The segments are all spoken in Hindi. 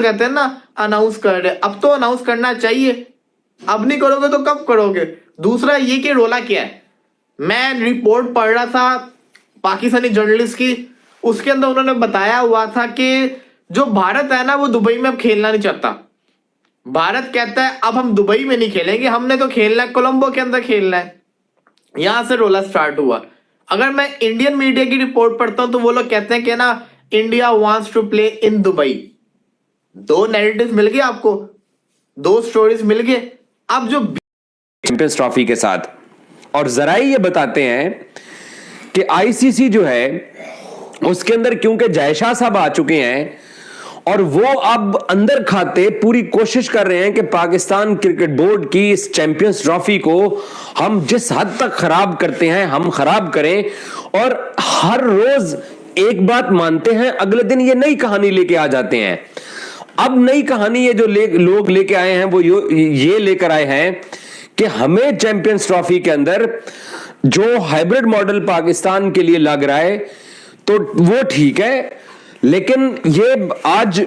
कहते हैं ना अनाउंस कर रहे, अब तो अनाउंस करना चाहिए, अब नहीं करोगे तो कब करोगे। दूसरा ये कि रोला क्या है, मैं रिपोर्ट पढ़ रहा था पाकिस्तानी जर्नलिस्ट की, उसके अंदर उन्होंने बताया हुआ था कि जो भारत है ना वो दुबई में अब खेलना नहीं चाहता। भारत कहता है अब हम दुबई में नहीं खेलेंगे, हमने तो खेलना है कोलंबो के अंदर खेलना है। यहां से रोला स्टार्ट हुआ। अगर मैं इंडियन मीडिया की रिपोर्ट पढ़ता हूं तो वो लोग कहते हैं कि ना India wants to play in Dubai. दो नैरेटिव मिल गए आपको, दो स्टोरीज मिल गए। अब जो चैंपियंस ट्रॉफी के साथ, और जरा ये बताते हैं कि आईसीसी जो है उसके अंदर क्योंकि जयशाह साहब आ चुके हैं और वो अब अंदर खाते पूरी कोशिश कर रहे हैं कि पाकिस्तान क्रिकेट बोर्ड की इस चैंपियंस ट्रॉफी को हम जिस हद तक खराब करते हैं हम खराब करें, और हर रोज एक बात मानते हैं, अगले दिन ये नई कहानी लेके आ जाते हैं। अब नई कहानी ये जो लोग लेके आए हैं वो ये लेकर आए हैं कि हमें चैंपियंस ट्रॉफी के अंदर जो हाइब्रिड मॉडल पाकिस्तान के लिए लग रहा है तो वो ठीक है, लेकिन ये आज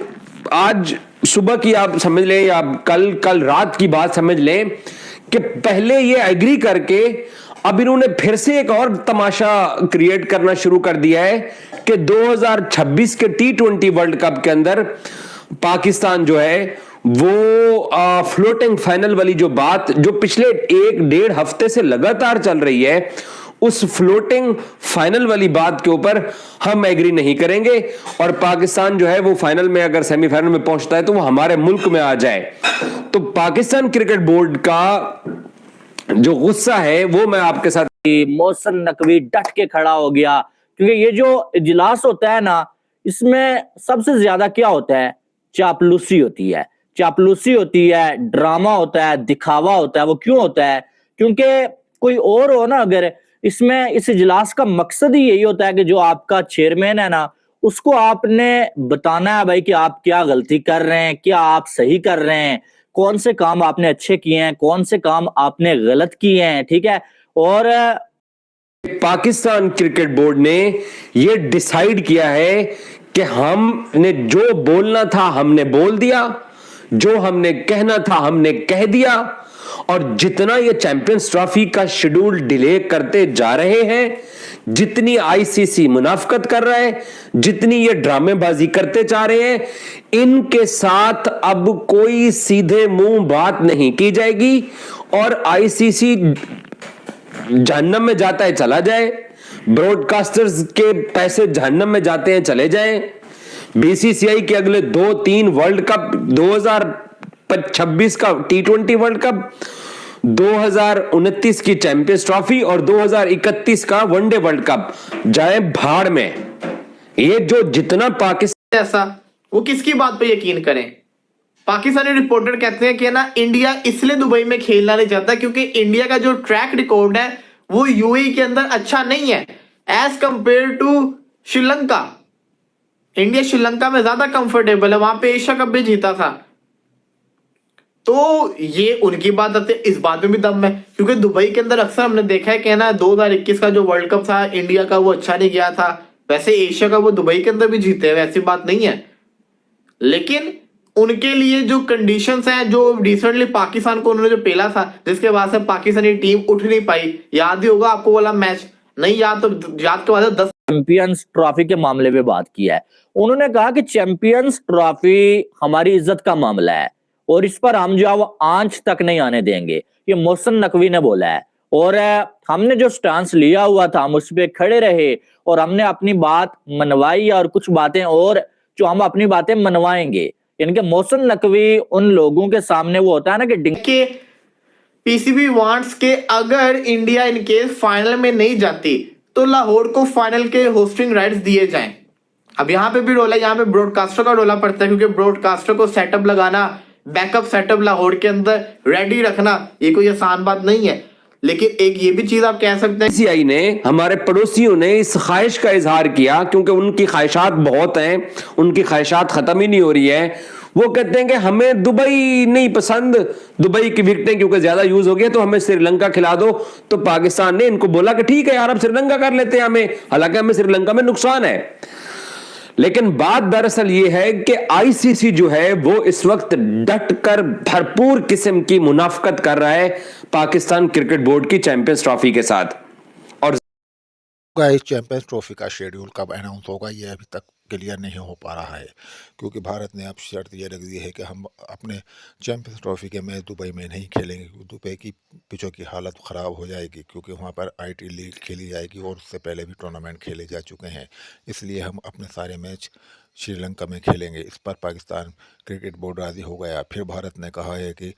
सुबह की आप समझ लें या कल रात की बात समझ लें कि पहले ये एग्री करके अब इन्होंने फिर से एक और तमाशा क्रिएट करना शुरू कर दिया है कि 2026 के T20 वर्ल्ड कप के अंदर पाकिस्तान जो है वो फ्लोटिंग फाइनल वाली जो बात जो पिछले 1-1.5 हफ्ते से लगातार चल रही है, उस फ्लोटिंग फाइनल वाली बात के ऊपर हम एग्री नहीं करेंगे और पाकिस्तान जो है वो फाइनल में अगर सेमीफाइनल में पहुंचता है तो वो हमारे मुल्क में आ जाए। तो पाकिस्तान क्रिकेट बोर्ड का जो गुस्सा है वो मैं आपके साथ, मोहसिन नकवी डट के खड़ा हो गया, क्योंकि ये जो इजलास होता है ना इसमें सबसे ज्यादा क्या होता है, चापलूसी होती है, चापलूसी होती है, ड्रामा होता है, दिखावा होता है। वो क्यों होता है? क्योंकि कोई और हो ना, अगर इसमें इस इजलास का मकसद ही यही होता है कि जो आपका चेयरमैन है ना उसको आपने बताना है भाई कि आप क्या गलती कर रहे हैं, क्या आप सही कर रहे हैं, कौन से काम आपने अच्छे किए हैं, कौन से काम आपने गलत किए हैं, ठीक है। और पाकिस्तान क्रिकेट बोर्ड ने यह डिसाइड किया है कि हमने जो बोलना था हमने बोल दिया, जो हमने कहना था हमने कह दिया, और जितना ये चैंपियंस ट्रॉफी का शेड्यूल डिले करते जा रहे हैं, जितनी आईसीसी मुनाफकत कर रहा है, जितनी ये ड्रामेबाजी करते जा रहे हैं, इनके साथ अब कोई सीधे मुंह बात नहीं की जाएगी। और आईसीसी जहन्नम में जाता है चला जाए, ब्रॉडकास्टर्स के पैसे जहन्नम में जाते हैं चले जाएं, बीसीसीआई के अगले 2-3 वर्ल्ड कप, 2026 का T20 वर्ल्ड कप, 2029 की चैंपियंस ट्रॉफी और 2031 का वनडे वर्ल्ड कप जाए भाड़ में। ये जो जितना पाकिस्तान ऐसा वो किसकी बात पे यकीन करें। पाकिस्तानी रिपोर्टर कहते हैं कि ना इंडिया इसलिए दुबई में खेलना नहीं चाहता क्योंकि इंडिया का जो ट्रैक रिकॉर्ड है वो यूएई के अंदर अच्छा नहीं है as compare to Sri Lanka. India Sri Lanka में ज्यादा कंफर्टेबल है, वहां पे एशिया कप भी जीता था। तो ये उनकी बात आती है, इस बात में भी दम है क्योंकि दुबई के अंदर अक्सर हमने देखा है कि ना 2021 का जो वर्ल्ड कप था इंडिया का वो अच्छा नहीं गया था। वैसे एशिया का वो दुबई के अंदर भी जीते हैं, वैसी बात नहीं है, लेकिन उनके लिए जो कंडीशंस हैं, जो रिसेंटली पाकिस्तान को उन्होंने जो पेला था जिसके बाद से पाकिस्तानी टीम उठ नहीं पाई, याद ही होगा आपको वाला मैच, नहीं याद तो याद के बाद 10 चैंपियंस ट्रॉफी के मामले में बात किया है। उन्होंने कहा कि चैंपियंस ट्रॉफी हमारी इज्जत का मामला है और इस पर हम जो है वो आंच तक नहीं आने देंगे, ये मोहसिन नकवी ने बोला है। और हमने जो स्टांस लिया हुआ था हम उस पर खड़े रहे और हमने अपनी बात मनवाई और कुछ बातें और जो हम अपनी बातें मनवाएंगे। इनके मोहसिन नकवी उन लोगों के सामने वो होता है ना कि पीसीबी वांट्स के अगर इंडिया इनकेस फाइनल में नहीं जाती तो लाहौर को फाइनल के होस्टिंग राइट्स दिए जाएं। अब यहाँ पे भी रोल है, यहाँ पे ब्रॉडकास्टर का रोला पड़ता है क्योंकि ब्रॉडकास्टर को सेटअप लगाना, बैकअप सेटअप लाहौर के अंदर रेडी रखना ये कोई आसान बात नहीं है। लेकिन एक ये भी चीज आप कह सकते हैं, बीसीसीआई ने, हमारे पड़ोसियों ने इस ख्वाहिश का इजहार किया क्योंकि उनकी ख्वाहिशात बहुत हैं, उनकी ख्वाहिशात खत्म ही नहीं हो रही है। वो कहते हैं कि हमें दुबई नहीं पसंद, दुबई की विकेटें क्योंकि ज्यादा यूज हो गई तो हमें श्रीलंका खिला दो। तो पाकिस्तान ने इनको बोला कि ठीक है यार अब श्रीलंका कर लेते हैं हमें, हालांकि हमें श्रीलंका में नुकसान है। लेकिन बात दरअसल ये है कि आईसीसी जो है वो इस वक्त डट कर भरपूर किस्म की मुनाफकत कर रहा है पाकिस्तान क्रिकेट बोर्ड की चैंपियंस ट्रॉफी के साथ। और इस चैंपियंस ट्रॉफी का शेड्यूल कब अनाउंस होगा ये अभी तक क्लियर नहीं हो पा रहा है, क्योंकि भारत ने अब शर्त ये रख दी है कि हम अपने चैंपियंस ट्रॉफी के मैच दुबई में नहीं खेलेंगे, क्योंकि दुबई की पिचों की हालत ख़राब हो जाएगी, क्योंकि वहाँ पर आईटी लीग खेली जाएगी और उससे पहले भी टूर्नामेंट खेले जा चुके हैं। इसलिए हम अपने सारे मैच श्रीलंका में खेलेंगे। इस पर पाकिस्तान क्रिकेट बोर्ड राज़ी हो गया। फिर भारत ने कहा है कि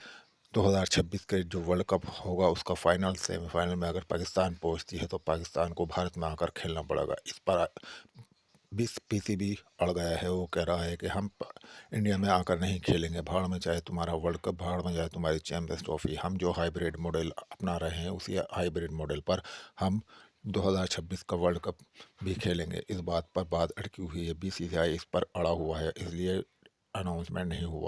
2026 के जो वर्ल्ड कप होगा उसका फाइनल सेमीफाइनल में अगर पाकिस्तान पहुंचती है तो पाकिस्तान को भारत में आकर खेलना पड़ेगा। इस पर पीसीबी अड़ गया है। वो कह रहा है कि हम इंडिया में आकर नहीं खेलेंगे, भाड़ में चाहे तुम्हारा वर्ल्ड कप, भाड़ में चाहे तुम्हारी चैंपियंस ट्रॉफी। हम जो हाइब्रिड मॉडल अपना रहे हैं उसी हाइब्रिड मॉडल पर हम 2026 का वर्ल्ड कप भी खेलेंगे। इस बात पर बात अटकी हुई है। बीसीसीआई इस पर अड़ा हुआ है, इसलिए अनाउंसमेंट नहीं हुआ।